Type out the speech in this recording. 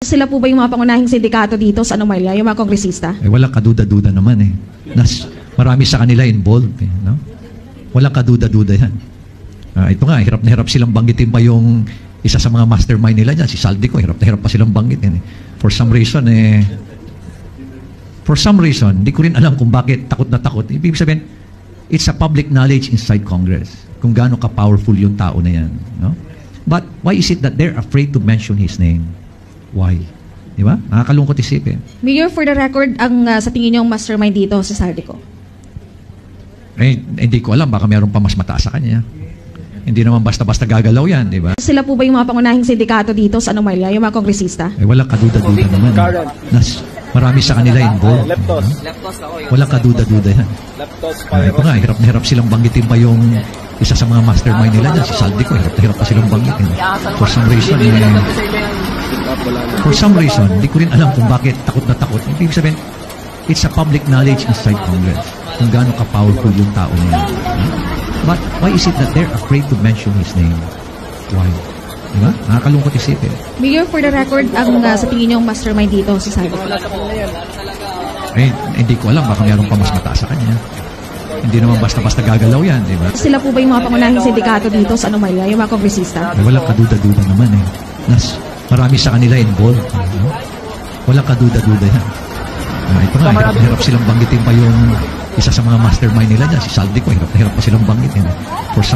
Sila po ba yung mga pangunahing sindikato dito sa Anomalia, yung mga kongresista? Walang kaduda-duda naman eh. Marami sa kanila involved eh, no? Walang kaduda-duda yan. Ito nga, hirap na hirap silang banggitin pa yung isa sa mga mastermind nila dyan, si Saldico, hirap na hirap pa silang banggitin eh. For some reason, hindi ko rin alam kung bakit takot na takot. Ibig sabihin, it's a public knowledge inside Congress kung gaano ka-powerful yung tao na yan. No? But why is it that they're afraid to mention his name? Why? Di ba? Nakakalungkot isipin. Mayor, for the record, ang sa tingin niyo ang mastermind dito si Saldico? Hindi ko alam. Baka meron pa mas mataas sa kanya. Hindi naman basta-basta gagalaw yan, di ba? Sila po ba yung mga pangunahing sindikato dito sa Anomalia, yung mga kongresista? Walang kaduda-duda naman. Marami sa kanila involved. Walang kaduda-duda yan. Ito nga, hirap na hirap silang banggitin pa yung isa sa mga mastermind nila dyan, si Saldico, hirap na hirap pa silang banggitin. For some reason, hindi ko rin alam kung bakit takot na takot. Ibig sabihin, it's a public knowledge inside Congress kung gaano ka-powerful yung tao na yan. But why is it that they're afraid to mention his name? Why? Diba? Nakakalungkot isipin. Mayor, for the record, ang sa tingin niyo ang mastermind dito si Saldico? Hindi ko alam. Baka meron pa mas mataas sa kanya. Hindi naman basta-basta gagalaw yan, di ba? Sila po ba yung mga pangunahing sindikato dito sa Anomalia, yung mga kongresista? Walang kaduda-duda naman eh. Marami sa kanila involved. No? Walang kaduda-duda yan. Ito nga, hirap na hirap silang banggitin pa yung isa sa mga mastermind nila dyan, si Saldico, hirap na hirap pa silang banggitin. For some